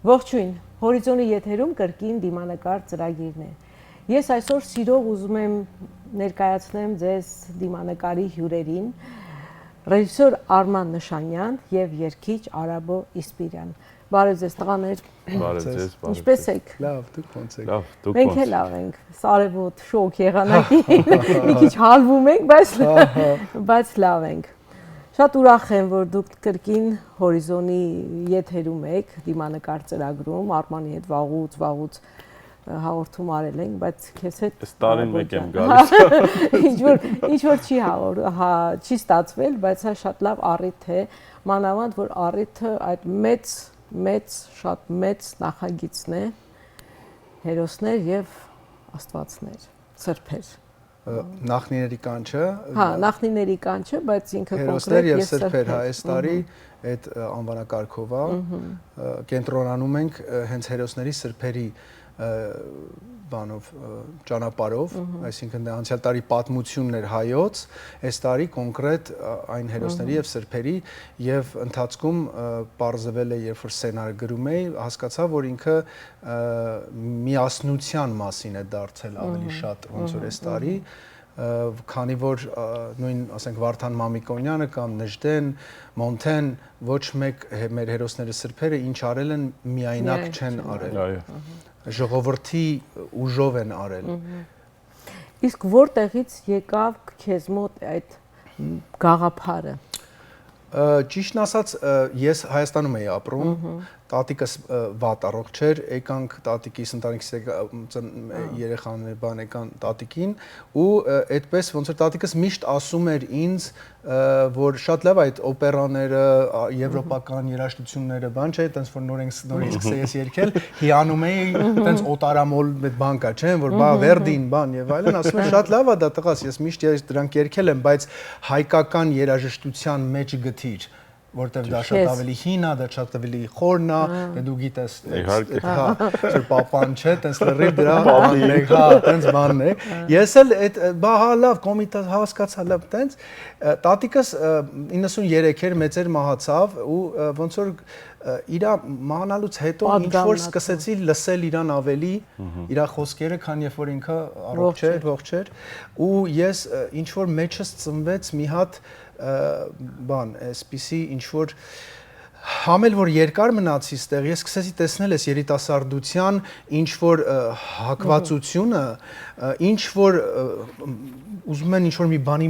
Ողջույն, Հորիզոնի եթերում կրկին դիմանկար ծրագիրն է։ Ես այսօր սիրով ուզում եմ ներկայացնեմ ձեզ դիմանկարի հյուրերին, ռեժիսոր Արման Նշանյան եւ երգիչ Արաբո Իսպիրյան։ Բարև ձեզ տղաներ։ Բարև ձեզ, բարև։ Ինչպե՞ս եք։ Լավ, դուք ո՞նց եք։ Լավ, դուք Մենք էլ լավ ենք։ Սարևոտ, շոկ եղանակի։ Մի քիչ հալվում ենք, բայց լավ ենք։ Շատ ուրախ եմ, որ դուք կրկին Հորիզոնի եթերում եք, դիմանկար ծրագրում, Արմանի հետ վաղուց հաղորդում արել ենք, բայց քեզ հետ այս տարին մեկ եմ գալիս։ Ինչ որ չի ստացվել, բայց հա շատ լավ առիթ է, մանավանդ որ առիթը այդ շատ մեծ նախագիծն է, հերոսներ եւ աստվածներ, սրբեր։ Նախնիների կանչը։ Հա, նախնիների կանչը, բայց ինքը կոնկրետ եւ սրբեր, հա, այս տարի այդ անվանակարգով է, կենտրոնանում ենք հենց հերոսների սրբերի բանով ճանապարհով, այսինքն դա անցյալ տարի պատմությունն էր հայոց, այս տարի կոնկրետ այն հերոսների եւ սրբերի եւ ընթացքում պարզվել է, երբ որ սցենարը գրում էի, հասկացա, որ ինքը միասնության մասին է դարձել ավելի շատ ոնց որ այս տարի, քանի որ նույն, ասենք Վարդան Մամիկոնյանը կամ Նժդեն, Մոնթեն ոչ մեկ մեր հերոսները սրբերը ինչ արել են միայնակ չեն արել։ Ժողովրդի ուժով են արել։ Իսկ որտեղից եկավ քեզ մոտ այդ գաղափարը։ Ճիշտն ասած, ես Հայաստանում էի ապրում, տատիկս վատ առողջ էր, եկանք տատիկիս ընտանիքից երեխաներ բան եկան տատիկին ու այդպես ոնց որ տատիկս միշտ ասում էր ինձ, որ շատ լավ այդ օպերաները, եվրոպական երաժշտությունները, բան չէ, տենց որ նորից սկսեի երգել, հիանում էի, տենց օտարամոլ այդ բան կա, չէ, որ բա Վերդին, բան եւ այլն, ասում են շատ լավ է դա տղաս, ես միշտ դրանք երգել եմ, բայց հայկական երաժշտության մեջ գտիր որտեղ դա շատ ավելի հին է, դա շատ ավելի խորն է, դու գիտես, հա, որ պապան չէ, տենց լրիվ դրա բանն է, հա, տենց բանն է։ Ես էլ այդ բա հա լավ, կոմիտա հասկացա լավ տենց, տատիկս 93 էր, մեծեր մահացավ ու ոնց որ իրա մահանալուց հետո ինչ որ սկսեցի լսել իրան ավելի, իրա խոսքերը, քան երբ որ ինքը առողջ էր, ողջ էր, ու ես ինչ որ մեջս ծնվեց մի հատ բան, այսպիսի ինչ որ համել որ երկար մնացի ստեղ, ես սկսեցի տեսնել այս երիտասարդության ինչ որ հակվածությունը, ինչ որ ուզում են ինչ որ մի բանի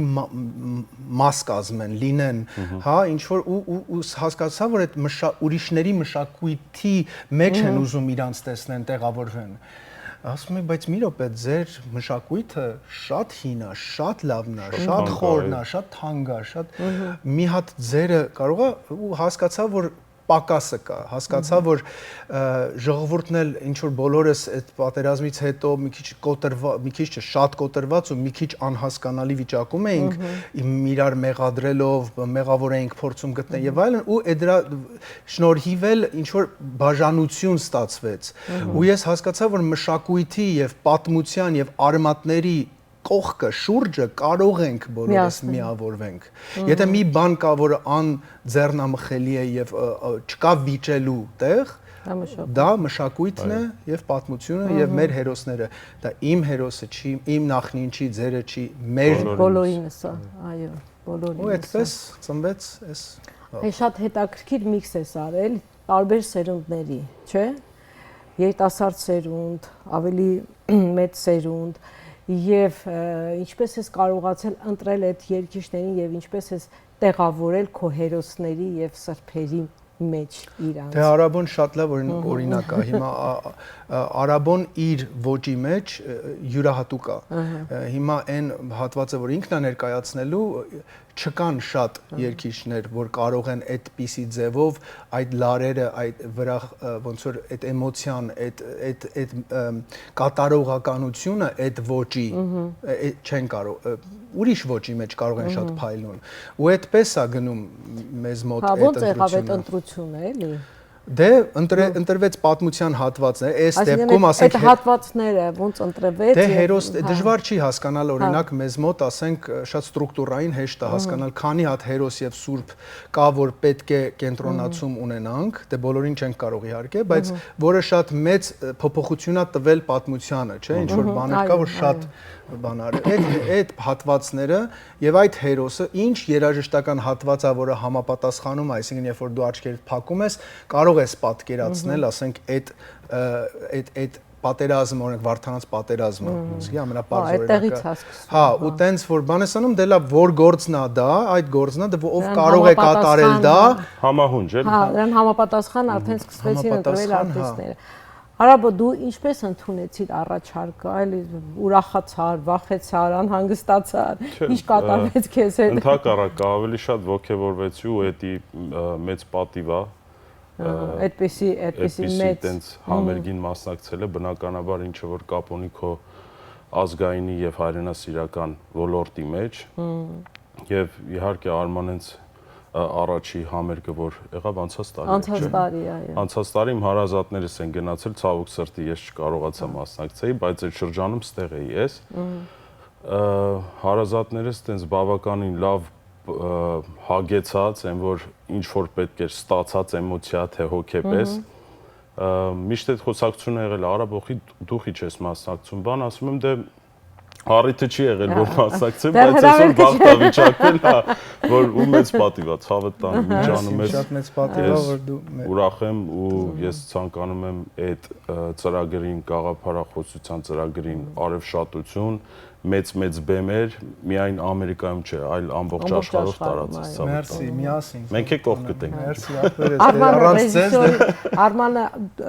մաս կազմեն, լինեն, հա, ինչ որ ու հասկացա, որ այդ ուրիշների մշակույթի մեջ են ուզում իրանց տեսնեն, տեղավորվեն։ Ասում եմ, բայց մի րոպե, ձեր մշակույթը շատ հին է, շատ լավն է, շատ խորն է, շատ թանկ է, շատ մի հատ ձերը կարող է ու հասկացա, որ պակասը կա, հասկացա, որ ժողովուրդն էլ ինչ որ բոլորս այդ պատերազմից հետո մի քիչ չէ, շատ կոտրված ու մի քիչ անհասկանալի վիճակում էինք, իրար մեղադրելով, մեղավոր էինք փորձում գտնել եւ այլն, ու այդ դրա շնորհիվ էլ ինչ որ բաժանություն ստացվեց։ Ու ես հասկացա, որ մշակույթի եւ պատմության եւ արմատների կողքը, շուրջը կարող ենք բոլորս միավորվենք։ Եթե մի բան կա, որը անձեռնամխելի է եւ չկա վիճելու տեղ, դա մշակույթն է եւ պատմությունը եւ մեր հերոսները։ Դա իմ հերոսը չի, իմ նախնին չի, ձերը չի, մեր բոլորինս է, այո, բոլորինս։ Ու այդպես ծնվեց այս։ Շատ հետաքրքիր միքս է արել տարբեր սերունդների, չէ՞։ Երիտասարդ սերունդ, ավելի մեծ սերունդ եւ ինչպես ես կարողացել ընտրել այդ երկիշներին եւ ինչպես ես տեղավորել քո հերոսների եւ սրբերի մեջ իրանց։ Դե Արաբոն շատ լավ օրինակ է։ Հիմա Արաբոն իր ոճի մեջ յուրահատուկ է։ Հիմա այն հատվածը, որ ինքն է ներկայացնելու, չկան շատ երգիչներ, որ կարող են այդպիսի ձևով այդ լարերը, այդ վրա ոնց որ այդ էմոցիան, այդ կատարողականությունը, այդ ոճի չեն կարող, ուրիշ ոճի մեջ կարող են շատ փայլուն։ Ու այդպես է գնում մեզ մոտ այդ ընտրությունը։ Ոնց եղավ այդ ընտրությունը, էլի։ Դե ընտրվեց պատմության հատվածներ, այս դեպքում ասենք այդ հատվածները ոնց ընտրվեց։ Դե հերոս դժվար չի հասկանալ, օրինակ մեզ մոտ ասենք շատ ստրուկտուրային հեշտ է հասկանալ, քանի հատ հերոս եւ սուրբ կա, որ պետք է կենտրոնացում ունենանք, դե բոլորին չենք կարող իհարկե, բայց որը շատ մեծ փոփոխություն է տվել պատմությանը, չէ՞, ինչ որ բաներ կա, որ շատ բանար այդ հատվածները եւ այդ հերոսը ինչ երաժշտական հատված է, որը համապատասխանում է, այսինքն երբ որ դու աչքերդ փակում ես, կարող ես պատկերացնել, ասենք այդ պատերազմը, օրինակ Վարդանանց պատերազմը, իսկի ամենապարզ օրինակը։ Հա, ու տենց որ բան ես անում, դե լավ, որ գործն է դա, այդ գործն է, դե ով կարող է կատարել դա, համահունչ է։ Հա, դրան համապատասխան արդեն սկսվեցին ընտրվել արտիստները։ Հարաբո դու ինչպես ընդունեցիր առաջարկը, այլ ուրախացար, վախեցար, անհանգստացար, ինչ կատարվեց քեզ հետ։ Ընդհակառակը ավելի շատ ոգևորվեցի ու էդի մեծ պատիվ է։ Այդպիսի մեծ տենց համերգին մասնակցելը բնականաբար ինչը որ կապ ունի քո ազգայինի եւ հայրենասիրական ոլորտի մեջ եւ իհարկե Արմանենց առաջի համերգը որ եղավ անցած տարի, անցած տարի իմ հարազատներս են գնացել, ցավոք սրտի ես չկարողացա մասնակցեի, բայց այդ շրջանում ստեղ էի ես։ Հարազատներս տենց բավականին լավ հագեցած են, որ ինչ որ պետք է ստացած էմոցիա թե հոգեպես միշտ այդ խոսակցությունը եղել է, Արաբոխի դու ի չես մասնակցում, բան ասում եմ դե առիթը չի եղել որ մասնակցեմ, բայց այսօր բախտավիճակվել է, որ ու մեծ պատիվ է, ցավը տան միջանում ես։ Շատ մեծ պատիվ է, որ դու ուրախ եմ ու ես ցանկանում եմ այդ ծրագրին, գաղափարախոսության ծրագրին արևշատություն, մեծ բեմեր, միայն Ամերիկայում չէ, այլ ամբողջ աշխարհով տարածած ցավը։ Մերսի, միասին։ Մենք է կողք գտենք։ Մերսի, առանց ձեզ Արմանը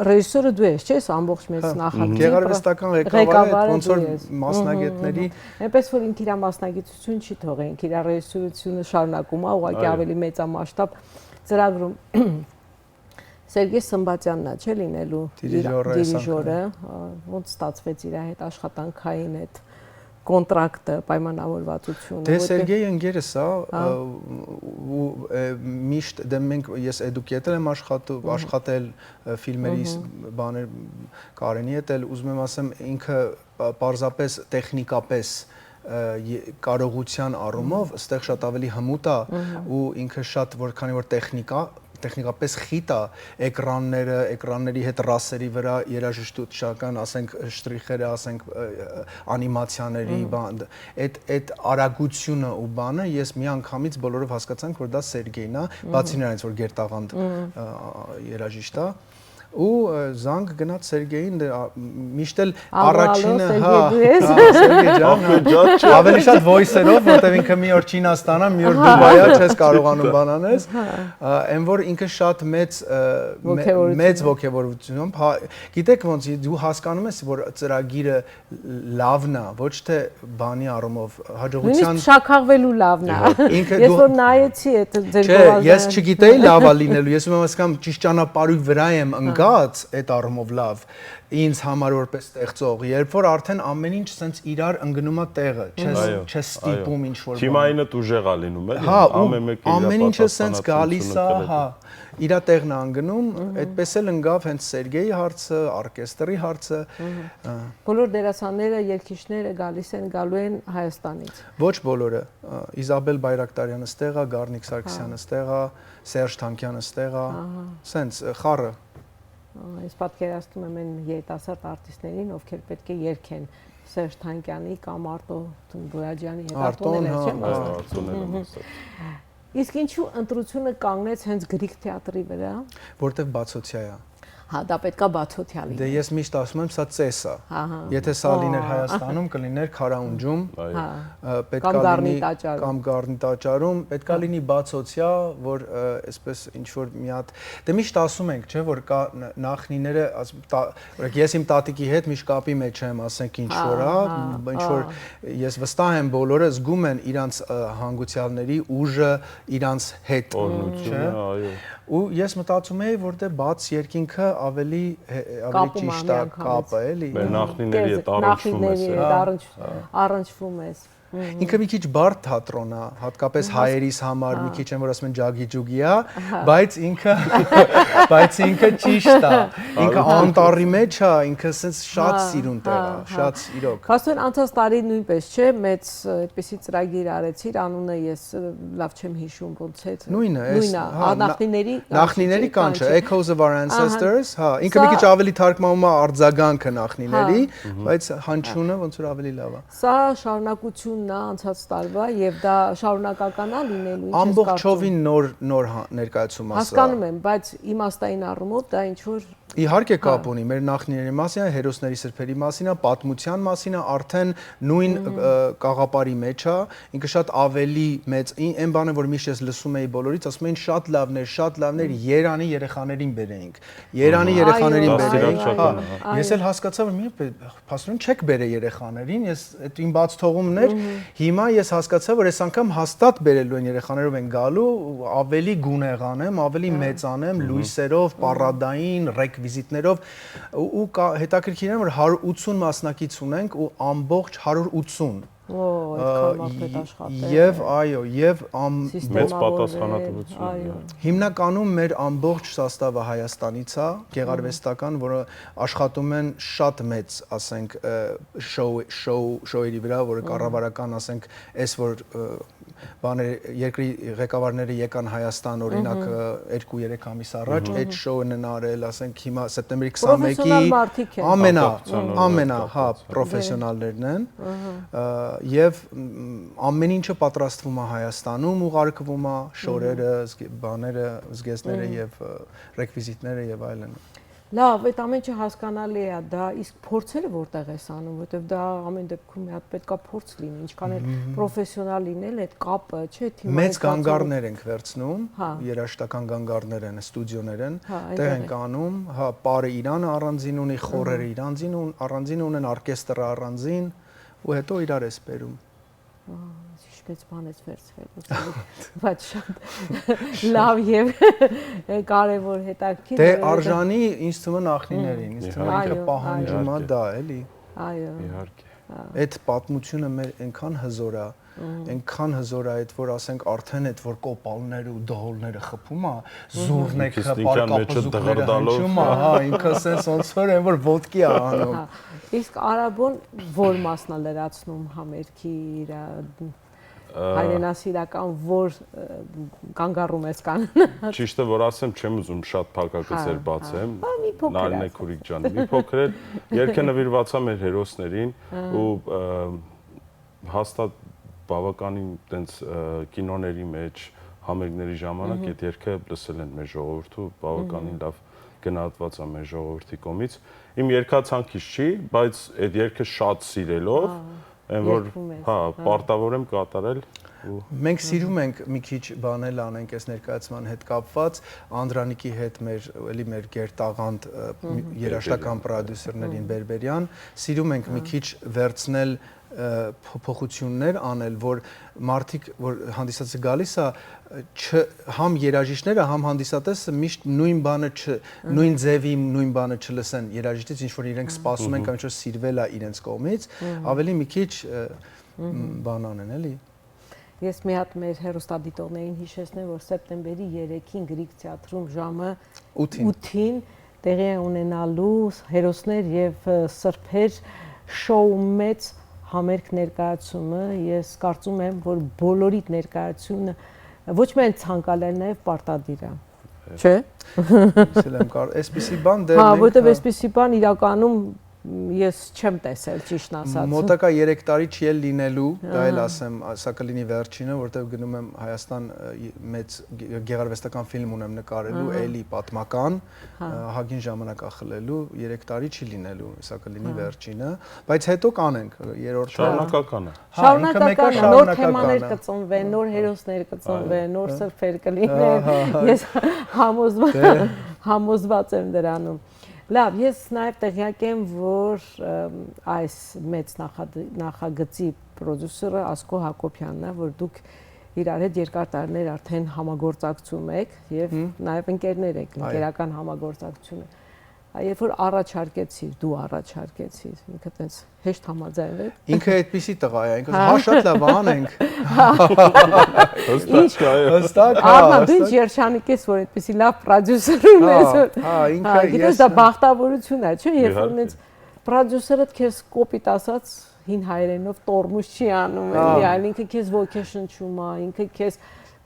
ռեժիսորը դու ես, չէ՞, ամբողջ մեծ նախագծի։ Գեղարվեստական ղեկավարը, ոնց որ մասնագետների, այնպես որ ինքը իր մասնագիտություն չի թողենք, իր ռեժիսորությունը շարունակում է, ուղղակի ավելի մեծամասշտաբ ծրագրում Սերգեյ Սմբատյանն է, չէ՞ լինելու դիրիժորը, ոնց ստացվեց իր հետ աշխատանքային այդ կոնտրակտը, պայմանավորվածությունը։ Դե Սերգեյը ընկերս է, ու միշտ դե մենք ես էդուկեյատոր եմ աշխատել ֆիլմերի բաներ Կարենի հետ էլ ուզում եմ ասեմ ինքը պարզապես տեխնիկապես կարողության առումով այստեղ շատ ավելի հմուտ է ու ինքը շատ որքանի որ տեխնիկապես խիտ է էկրանների հետ ռասերի վրա երաժշտության, ասենք շտրիխերը, ասենք անիմացիաների բան, այդ արագությունը ու բանը ես մի անգամից բոլորով հասկացանք, որ դա Սերգեյն է, բացի նրանից որ Գերտաղանդ երաժիշտ է ու զանգ գնաց Սերգեյին միշտ էլ առաջինը Սերգեյ ջան ավելի շատ voice-երով որտեղ ինքը մի օր Չինաստանա մի օր Դուբայա չես կարողանում բանանես այն որ ինքը շատ մեծ ոգևորությունով գիտեք ոնց դու հասկանում ես որ ծրագիրը լավն է ոչ թե բանի առումով հաջողության շաքաղվելու լավն է ես որ նայեցի այդ ձեր գովազանը ես չգիտեի լավա լինելու ես ում ասկամ ճիշտ ճանապարհի վրա եմ գած այդ առումով լավ ինձ համար որպես ստեղծող երբ որ արդեն ամեն ինչ սենց իրար ընկնում է տեղը չես ստիպում ինչ որ թիմայինը ուժեղ է լինում էլի ամեն ինչը սենց գալիս է հա իր տեղն է ընկնում այդպես էլ ընկավ հենց Սերգեյի հարցը օրկեստրի հարցը բոլոր դերասանները երգիչները գալու են Հայաստանից ոչ բոլորը Իզաբել Բայրակտարյանը ստեղ է Գառնիկ Սարգսյանը ստեղ է Սերժ Թանկյանը ստեղ է սենց խառը Ես պատկերացնում եմ այն երիտասարդ արտիստներին, ովքեր պետք է երգեն Սերժ Թանկյանի կամ Արտո Բոյաջյանի հետ Արտոն էլ Իսկ ինչու ընտրությունը կանգնեց հենց Գրիք թատրի վրա, որտեղ բացօթյա է Հա, դա պետքա բացօթյա լինի։ Դե ես միշտ ասում եմ, սա ծես է։ Եթե սա լիներ Հայաստանում, կլիներ Քարաունջում, պետքա լինի կամ Գառնի տաճարում, պետքա լինի բացօթյա, որ այսպես ինչ որ մի հատ։ Դե միշտ ասում ենք, չէ՞, որ կա նախնիները, օրինակ ես իմ տատիկի հետ միշտ կապի մեջ եմ, ասենք ինչ որ, ինչ որ ես վստահ եմ բոլորը զգում են իրանց հանգուցյալների ուժը իրանց հետ, չէ՞։ Այո։ Ու ես մտածում էի, որտեղ բաց երկինքը ավելի ճիշտ է կապը, էլի։ Մեր նախնիների հետ առնչվում ես։ Առնչվում ես։ Ինքը մի քիչ բարդ թատրոն է, հատկապես հայերիս համար, մի քիչ են որ ասում են ջագի-ջուգի է, բայց ինքը ճիշտ է։ Ինքը անտառի մեջ է, ինքը sense շատ սիրուն տեղ է, շատ իրոք։ Հասուն անցած տարի նույնպես չէ, մեծ այդպեսի ծրագիր արեցիր, անունը ես լավ չեմ հիշում ոնց է։ Նույնը, նախնիների կանչը, Echoes of Our Ancestors, հա, ինքը մի քիչ ավելի թարգմանում է արձագանքը նախնիների, բայց հնչյունը ոնց որ ավելի լավ է։ Սա շարունակությունն է անցած տարվա եւ դա շարունակական է լինելու, ինչ ամբողջովին նոր ներկայացում է սա։ Հասկանում եմ, բայց իմաստային առումով դա ինչ որ Իհարկե կապ ունի մեր նախնիների մասին, հերոսների սրբերի մասին, պատմության մասին, արդեն նույն կաղապարի մեջ է, ինքը շատ ավելի մեծ, այն բանը որ միշտ ես լսում էի բոլորից, ասում էին շատ լավներ, Երանի երեխաներին բերեինք։ Երանի երեխաներին բերեինք։ Ես էլ հասկացա, որ մի փաստորեն չեք բերել երեխաներին, ես այդ իմ բաց թողումն էր, հիմա ես հասկացա, որ այս անգամ հաստատ բերելու են երեխաներով են գալու, ավելի գունեղանեմ, ավելի մեծանեմ, լույսերով, պարադային, վիզիտներով ու հետաքրքիր է որ 180 մասնակից ունենք ու ամբողջ 180 եւ այո եւ մեծ պատասխանատվություն հիմնականում մեր ամբողջ սաստավը Հայաստանից է գեղարվեստական որը աշխատում են շատ մեծ ասենք շոուերի վրա որը կառավարական ասենք այս որ բաներ երկրի ղեկավարները եկան Հայաստան օրինակ 2-3 ամիս առաջ այդ շոուն են արել ասենք հիմա սեպտեմբերի 21-ի ամենա հա պրոֆեսիոնալներն են եւ ամեն ինչը պատրաստվում է Հայաստանում ուղարկվում է շորերը բաները զգեստները եւ ռեկվիզիտները եւ այլն Լավ, այդ ամեն ինչը հասկանալի է, դա իսկ փորձերը որտեղ ես անում, որովհետև դա ամեն դեպքում մի հատ պետքա փորձ լինի, ինչքան էլ պրոֆեսիոնալ լինել այդ կապը, չէ՞, թիմային մեծ գանգարներ ենք վերցնում, երաժշտական գանգարներ են, ստուդիոներ են, տեղ ենք անում, հա, պարը իրանը առանձին ունի, խորերը առանձին ունեն, օրկեստրը առանձին, ու հետո իրար ես բերում։ Ինչպես բան ես վերցրել, բայց շատ լավ եւ կարեւոր հետաքրքիր։ Դե արժանի ինձ թվում է նախնիներին, ինձ թվում է ինքը պահանջում է դա, էլի։ Այո։ Իհարկե։ Այդ պատմությունը մեր այնքան հզոր է, այդ որ ասենք արդեն այդ որ կոպալները ու դհոլները խփում է, զուրնեքը պարկապզուկները հնչում է, հա, ինքը sense ոնց որ այն որ ոդկի է անում։ Իսկ արաբոն որ մասն է լրացնում համերգի իր հայրենասիրական որ կանգառում ես կան։ Ճիշտը որ ասեմ, չեմ ուզում շատ փակագծեր բացեմ։ Նարինե Քուրիկ ջան, մի փոքր էլ երգը նվիրված է մեր հերոսներին ու հաստատ բավականին տենց կինոների մեջ համերգների ժամանակ այդ երգը լսել են մեր ժողովուրդը ու բավականին լավ գնահատված է մեր ժողովրդի կողմից։ Իմ երգացանքից չի, բայց այդ երգը շատ սիրելով Այն որ, հա, պարտավոր եմ կատարել ու մենք սիրում ենք մի քիչ բանել անենք այս ներկայացման հետ կապված Անդրանիկի հետ էլի մեր գերտաղանդ երաժշտական պրոդյուսերներին Բերբերյան սիրում ենք մի քիչ վերցնել փոփոխություններ անել որ մարդիկ որ հանդիսատեսը գալիս է համ երաժիշտները համ հանդիսատեսը միշտ նույն բանը նույն ձևի նույն բանը չլսեն երաժիշտից ինչ որ իրենք սպասում են կամ ինչ որ սիրվել է իրենց կողմից ավելի մի քիչ բան անեն էլի Ես մի հատ մեր հեռուստադիտողներին հիշեցնեմ որ սեպտեմբերի 3-ին Գրիգ թատրում ժամը 8-ին տեղի է ունենալու հերոսներ եւ սրբեր շոու մեծ համերգ ներկայացումը ես կարծում եմ որ բոլորիդ ներկայացումը ոչ միայն ցանկալի այլ նաև պարտադիր է չէ Իսել եմ կար այսպիսի բան դեռ հա որտեվ այսպիսի բան իրականում ես չեմ տեսել ճիշտ ասած մոտակա 3 տարի չի էլ լինելու դա էլ ասեմ սա կլինի վերջինը որտեվ գնում եմ Հայաստան մեծ գեղարվեստական ֆիլմ ունեմ նկարելու էլի պատմական հագին ժամանակ է խլելու 3 տարի չի լինելու սա կլինի վերջինը բայց հետո կանենք երրորդ շարունակական է շարունակական նոր թեմաներ կծնվեն նոր հերոսներ կծնվեն նոր սրբեր կլինեն ես համոզված եմ դրանում Լավ, ես նաև տեղյակ եմ, որ այս մեծ նախագծի պրոդյուսերը Ասկո Հակոբյանն է, որ դուք իրար հետ երկար տարիներ արդեն համագործակցում եք եւ նաև ընկերներ եք, ընկերական համագործակցությունը։ երբ որ առաջարկեցիր, դու առաջարկեցիր, ինքը տենց հեշտ համաձայնվեց։ Ինքը այդպեսի տղա է, ինքը հա շատ լավ անենք։ Հստակ է։ Արման, դու ինչ երջանիկ ես, որ այդպեսի լավ պրոդյուսեր ունես։ Հա, ինքը գիտես դա բախտավորություն է, չէ՞, երբ որ ինձ պրոդյուսերը քեզ կոպիտ ասած հին հայերենով տորմուշ չի անում, էլի, այլ ինքը քեզ ոգեշնչում է, ինքը քեզ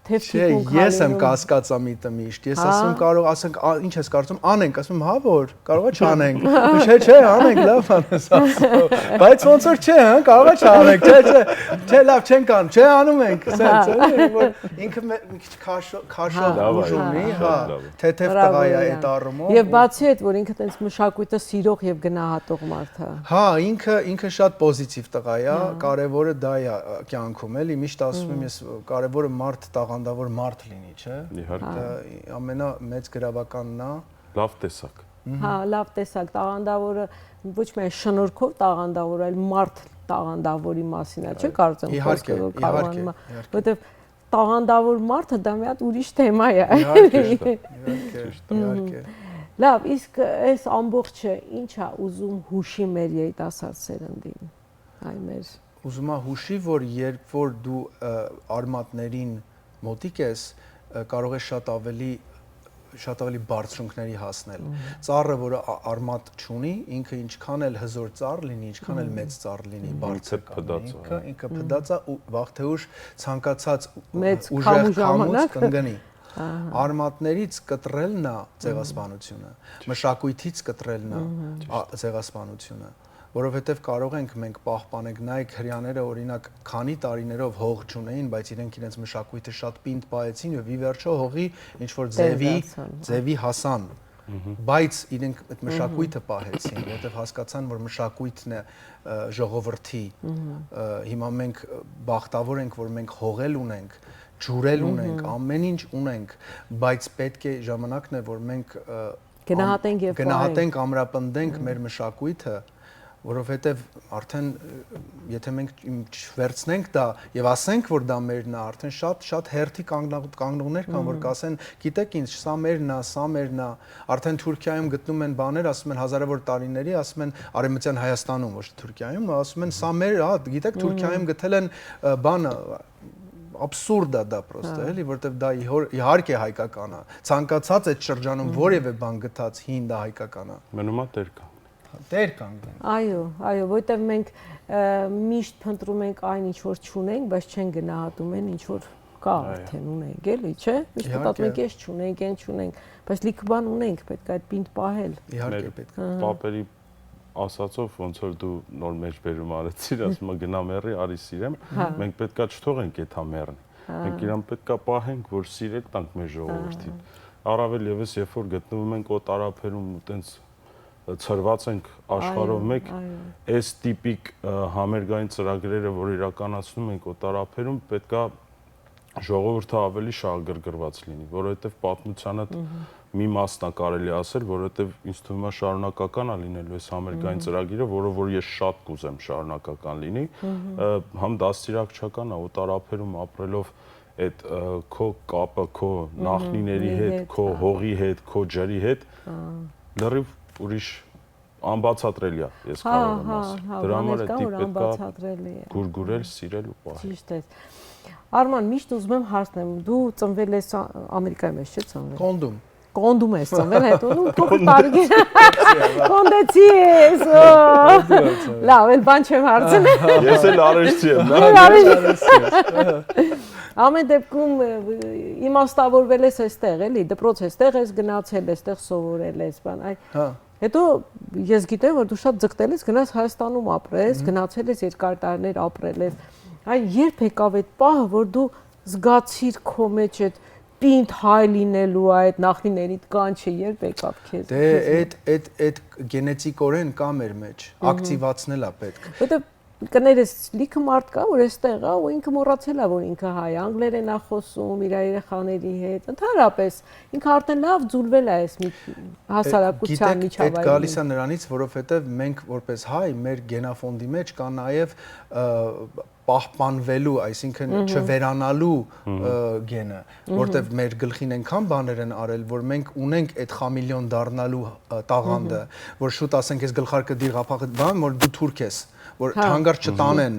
թեփթիկուն քանում։ Ես եմ կասկածամիտը միշտ։ Ես ասում կարող ասենք ինչ ես կարծում անենք, ասում հա որ կարողա չանենք։ Չէ, անենք, լավ անես ասում։ Բայց ոնց որ չէ, հա, կարողա չանենք։ Չէ, լավ չենք անում, չէ անում ենք, սենց էլի, որ ինքը մի քիչ քաշով ուժումի, հա, թեթև տղա է այդ առումով։ Եվ բացի այդ, որ ինքը տենց մշակույթը սիրող եւ գնահատող մարդ է։ Հա, ինքը շատ պոզիտիվ տղա է, կարևորը դա է կյանքում, էլի, միշտ ասում եմ ես, կարևորը մարդ տաղանդավոր մարդ լինի, չէ՞։ Իհարկե։ Ամենամեծ գրավականն է։ Լավ տեսակ։ Հա, լավ տեսակ, տաղանդավորը ոչ միայն շնորհքով տաղանդավոր, այլ մարդ տաղանդավորի մասին է, չէ՞ կարծեմ խոսքը որ կարողանում է, որովհետև տաղանդավոր մարդը դա մի հատ ուրիշ թեմա է։ Իհարկե։ Լավ, իսկ այս ամբողջը ի՞նչ է ուզում հուշի մեր երիտասարդ սերնդին։ Այ մեր ուզում եմ հուշի, որ երբ որ դու արմատներին մոտիկ ես, կարող ես շատ ավելի բարձրունքների հասնել։ Ծառը, որը արմատ չունի, ինքը ինչքան էլ հզոր ծառ լինի, ինչքան էլ մեծ ծառ լինի, բարձր կանգնի, ինքը փդած է ու վաղ թե ուշ ցանկացած ուժեղ քամուց կընկնի։ Արմատներից կտրելն է ցեղասպանությունը, մշակույթից կտրելն է ցեղասպանությունը, որովհետև կարող ենք մենք պահպանենք, նայեք հрьяաները օրինակ քանի տարիներով հող չունեին, բայց իրենց մշակույթը շատ պինդ պահեցին եւ ի վերջո հողի ինչ որ ձևի հասան, բայց իրենք այդ մշակույթը պահեցին, որովհետև հասկացան, որ մշակույթն է ժողովրդի։ Հիմա մենք բախտավոր ենք, որ մենք հողել ունենք, ջուրել ունենք, ամեն ինչ ունենք, բայց պետք է ժամանակն է, որ մենք գնահատենք, ամրապնդենք մեր մշակույթը, որովհետև արդեն եթե մենք վերցնենք դա եւ ասենք, որ դա մերն է, արդեն շատ հերթի կանգնողներ կան, որ կասեն, գիտեք ինչ, սա մերն է, արդեն Թուրքիայում գտնում են բաներ, ասում են հազարավոր տարիների, ասում են Արևմտյան Հայաստանում, ոչ թե Թուրքիայում, ասում են սա մեր, հա, գիտեք Թուրքիայում գտել են բանը абսուրդ է դա պրոստը, էլի, որտեվ դա իհարկե հայկական է։ Ցանկացած այդ շրջանում որևէ բան գտած հին դա հայկական է։ Մնում է Տեր կանգնեն։ Այո, որովհետև մենք միշտ փնտրում ենք այն ինչ որ չունենք, բայց չեն գնահատում են ինչ որ կա արդեն ունենք, էլի, չէ՞։ Միշտ մտածում ենք, ես չունենք, այն չունենք, բայց լիքը բան ունենք, պետք է այդ պինդ պահել։ Իհարկե պետք է։ Պապերի ասածով ոնց որ դու նոր մեջբերում արեցիր, ասում եմ գնա մեռի, արի սիրեմ, մենք պետքա չթողենք այդ համերն։ Մենք իրան պետքա պահենք, որ սիրել տանք մեր ժողովրդին։ Առավել եւս երբ որ գտնվում ենք օտարափերում ու տենց ծրված ենք աշխարհով մեկ, այս տիպիկ համերգային ծրագրերը, որ իրականացնում ենք օտարափերում, պետքա ժողովուրդը ավելի շահագրգռված լինի, որովհետև պատմությանը մի մասն է կարելի ասել, որովհետև ինձ թվում է շարունակական է լինելու այս համերգային ծրագիրը, որը որ ես շատ կուզեմ շարունակական լինի, համ դաստիարակչական է օտարափերում ապրելով այդ քո կապը քո նախնիների հետ, քո հողի հետ, քո ջրի հետ, լրիվ ուրիշ անբացատրելի է, ես կարող եմ ասել։ Դրա համար է պետք է գուրգուրել, սիրել ու պահել։ Ճիշտ է։ Արման, միշտ ուզում եմ հարցնեմ, դու ծնվել ես Ամերիկայում ես, չէ՞ ծնվել։ Կոնդում ես ծնվել, հետո ու փոքր տարիքից կոնդեցի ես։ Լավ, էլ բան չեմ հարցնել։ Ես էլ արեշտի եմ, Ամեն դեպքում իմաստավորվել ես այստեղ, էլի, դպրոց այստեղ ես գնացել, այստեղ սովորել ես, բան, այ։ Հետո ես գիտեմ, որ դու շատ ձգտել ես գնաս Հայաստանում ապրես, գնացել ես երկար տարիներ ապրել ես։ Այ երբ եկավ այդ պահը, որ դու զգացիր քո մեջ այդ պինդ հայ լինելու այդ նախնիներիդ կանչը, երբ եկավ քեզ։ Դե այդ գենետիկորեն կա մեր մեջ, ակտիվացնել է պետք։ Որտեւ կներես լիքը մարդ կա, որ այստեղ է ու ինքը մոռացել է, որ ինքը հայ է, անգլերեն է խոսում իր երեխաների հետ։ Ընդհանրապես ինքը արդեն լավ ձուլվել է այս հասարակության միջավայրում։ Այդ գալիս է նրանից, որովհետև մենք որպես հայ մեր գենոֆոնդի մեջ կա նաև պահպանվելու, այսինքն չվերանալու գենը, որտեվ մեր գլխին այնքան բաներ են արել, որ մենք ունենք այդ խամիլիոն դառնալու տաղանդը, որ շուտ ասենք ես գլխարկը դիր ղափախը բան, որ դու թուրք ես, որ հանգարց չտանեն,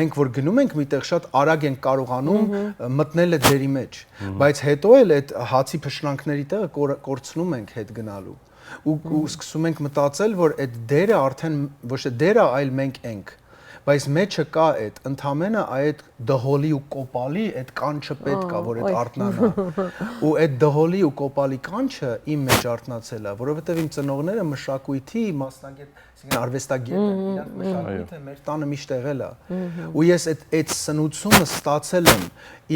մենք որ գնում ենք միտեղ շատ արագ ենք կարողանում մտնել այդ դերի մեջ, բայց հետո էլ այդ հացի փշրանքների տեղը կորցնում ենք հետ գնալու ու սկսում ենք մտածել, որ այդ դերը արդեն ոչ թե դերը, այլ մենք ենք, բայց մեջը կա այդ ընդամենը այդ դհոլի ու կոպալի այդ կանչը պետք է, որ այդ արտնանա ու այդ դհոլի ու կոպալի կանչը իմ մեջ արտնացել է, որովհետև իմ ծնողները մշակույթի մասնագետ, այսինքն արվեստագետ են, իրանք մշակույթը մեր տանը միշտ եղել է ու ես այդ սնուցումը ստացել եմ,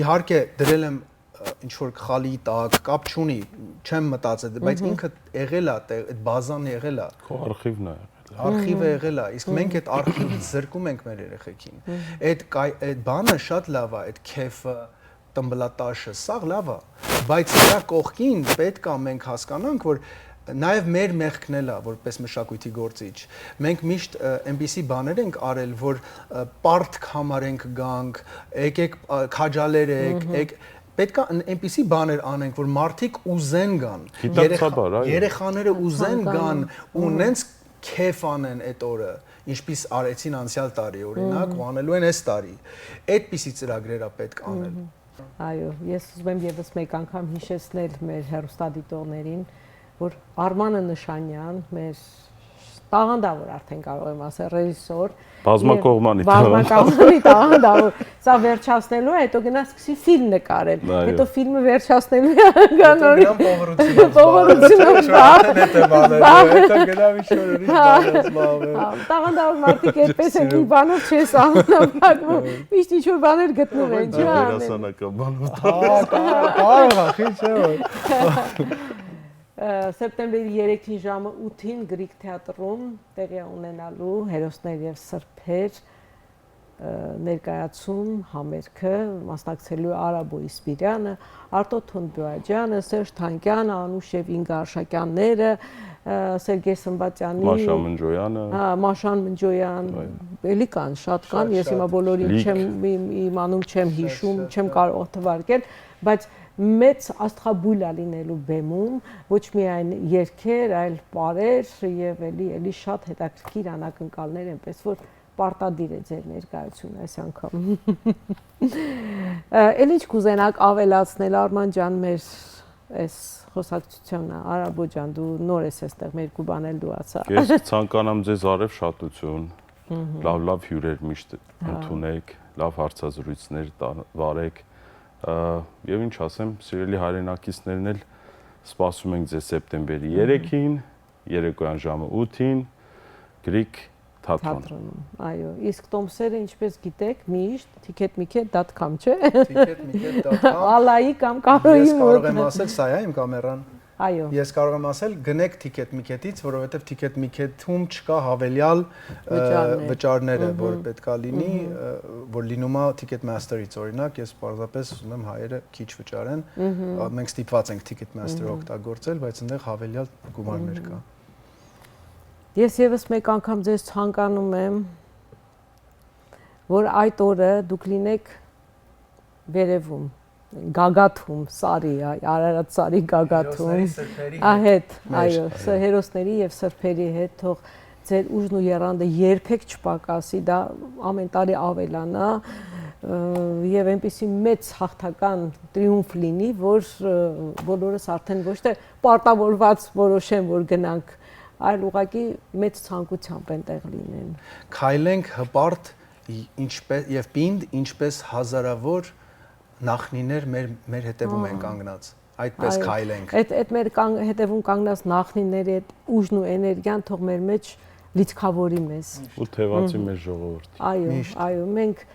իհարկե դրել եմ ինչ որ խալի տակ, կապ չունի, չեմ մտածել, բայց ինքը եղել է, այդ բազան եղել է։ Քո արխիվն է։ Արխիվը եղել է, իսկ մենք այդ արխիվից զրկում ենք մեր երեխեքին։ Այդ բանը շատ լավ է, այդ քեֆը, տմբլատաշը, սա լավ է, բայց դրա կողքին պետք է մենք հասկանանք, որ նաև մեր մեղքն էլ է, որպես մշակույթի գործիչ։ Մենք միշտ այնպիսի բաներ ենք արել, որ պարտք համարենք գանք, եկեք քաջալեր եք, պետք է այնպիսի բաներ անենք, որ մարդիկ ուզեն գան, երեխաները ուզեն գան ու նենց քեֆ անեն այդ օրը, ինչպես արեցին անցյալ տարի, օրինակ, ու անելու են այս տարի։ Այդպիսի ծրագրեր է պետք անել։ Այո, ես ուզում եմ եւս մեկ անգամ հիշեցնել մեր հեռուստադիտողներին, որ Արմանը Նշանյան, մեր տաղանդավոր արդեն կարող եմ ասել ռեժիսոր, բազմակողմանի տաղանդավոր, սա վերջացնելու է, հետո գնա սկսի ֆիլմ նկարել, հետո ֆիլմը վերջացնելու է գանորի պողորությունով հետո գնա տաղանդավոր մարդիկ այդպես են, մի բանով չես աննապակվում, միշտ ինչ-որ բաներ գտնում են, չի անեն։ Դերասանական բանով։ Կարող է, խիչ է։ Սեպտեմբերի 3-ին ժամը 8-ին Գրիգ թատրոնում տեղի ունենալու հերոսներ եւ սրբեր ներկայացում համերգը մասնակցելու Արաբո Իսպիրյանը, Արտո Թունբյաջյանը, Սերժ Թանկյանը, Անուշ եւ Ինգա Արշակյանները, Սերգեյ Սմբատյանի, Մաշա Մնջոյանը, Մաշան Մնջոյան, էլի կան, շատ կան, ես հիմա բոլորին չեմ իմանում, չեմ հիշում, չեմ կարող թվարկել, բայց մեծ աստղաբույլ է լինելու բեմում, ոչ միայն երգեր, այլ պարեր եւ էլի շատ հետաքրքիր անակնկալներ, այնպես որ պարտադիր է ձեր ներկայությունը այս անգամ։ Էլ ինչ կուզենաք ավելացնել Արման ջան մեր այս խոսակցությունը, Արաբո ջան, դու նոր ես այստեղ մեր կուբանել դուացա։ Ես ցանկանամ ձեզ արև շատություն, լավ հյուրեր միշտ ընդունեք, լավ հարցազրույցներ վարեք։ Եվ ինչ ասեմ, սիրելի հայրենակիցներն էլ սպասում ենք ձեզ սեպտեմբերի 3-ին, երեկոյան ժամը 8-ին, Գրիգ թատրոնում։ Այո, իսկ տոմսերը ինչպես գիտեք, միշտ ticketmiket.com, չէ։ Ticketmiket.com։ Ալայի կամ Կարոյի մոտ։ Ես կարող եմ ասել, սա է իմ կամերան։ Այո։ Ես կարող եմ ասել, գնեք Ticketmiket-ից, որովհետև Ticketmiket-ում չկա հավելյալ վճարները, որ պետքա լինի, որ լինում է Ticketmaster-ից, օրինակ, ես պարզապես ուզում եմ հայերը քիչ վճարեն, մենք ստիպված ենք Ticketmaster-ը օգտագործել, բայց այնտեղ հավելյալ գումարներ կա։ Ես եւս մեկ անգամ ձեզ ցանկանում եմ, որ այդ օրը դուք լինեք վերևում, գագաթում, Սարի, Արարատ Սարի գագաթում, հետ, այո, հերոսների եւ սրբերի հետ, թող ձեր ուժն ու եռանդը երբեք չպակասի, դա ամեն տարի ավելանա եւ այնպեսի մեծ հաղթական տրիումֆ լինի, որ բոլորս արդեն ոչ թե պարտավորված որոշեն, որ գնանք, այլ ուղղակի մեծ ցանկությամբ են տեղ լինեն։ Քայլենք հպարտ եւ պինդ, ինչպես հազարավոր նախնիներ մեր հետևում են կանգնած, այդպես քայլենք։ Այդ մեր հետևում կանգնած նախնիների այդ ուժն ու էներգիան թող մեր մեջ լիցքավորի մեզ։ Ու թևածի մեր ժողովրդի։ Այո, մենք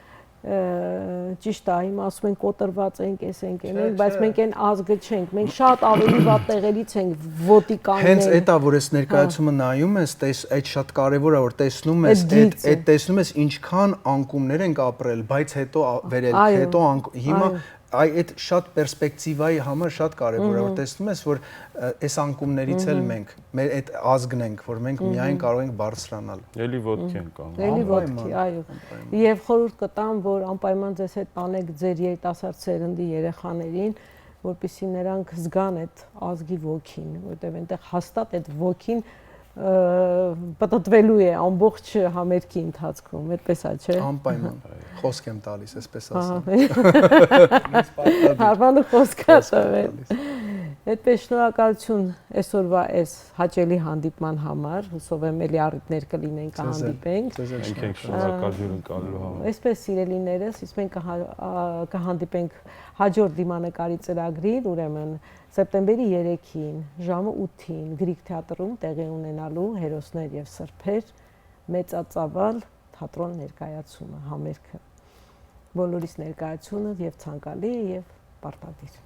ճիշտ է, հիմա ասում են կոտրված ենք, ենք, բայց մենք այն ազգը չենք, մենք շատ ավելի վատ տեղերից ենք ոտիկաններ։ Հենց այդ է, որ այս ներկայացումը նայում ես, այդ շատ կարևոր է, որ տեսնում ես, այդ տեսնում ես ինչքան անկումներ ենք ապրել, բայց հետո վերել, հետո հիմա այդ շատ պերսպեկտիվայի համար շատ կարևոր է, որ տեսնում ես, որ այս անկումներից էլ մենք մեր այդ ազգն ենք, որ մենք միայն կարող ենք բարձրանալ։ Էլի ոտքի են կանգնում։ Էլի ոտքի, այո։ Եվ խորհուրդ կտամ, որ անպայման ձեզ հետ տանեք ձեր երիտասարդ սերնդի երեխաներին, որպեսզի նրանք զգան այդ ազգի ոգին, որտեղ այնտեղ հաստատ այդ ոգին պատտվելու է ամբողջ համերգի ընթացքում, այդպես է, չէ՞։ Անպայման։ Խոսք եմ տալիս, այսպես ասեմ։ Հարմանը խոսք է տվել։ Այդպես շնորհակալություն այսօրվա այս հաճելի հանդիպման համար։ Հուսով եմ էլի առիթներ կլինեն կհանդիպենք։ Մենք ենք շնորհակալ հյուրընկալելու համար։ Այսպես սիրելիներս, իսկ մենք կհանդիպենք հաջորդ դիմանկարի ծրագրին, ուրեմն սեպտեմբերի 3-ին ժամը 8-ին Գրիգ թատրոնում տեղի ունենալու հերոսներ եւ սրբեր մեծածավալ թատրոն ներկայացումը, համերգը։ Բոլորիս ներկայացումը եւ ցանկալի եւ պարտադիր։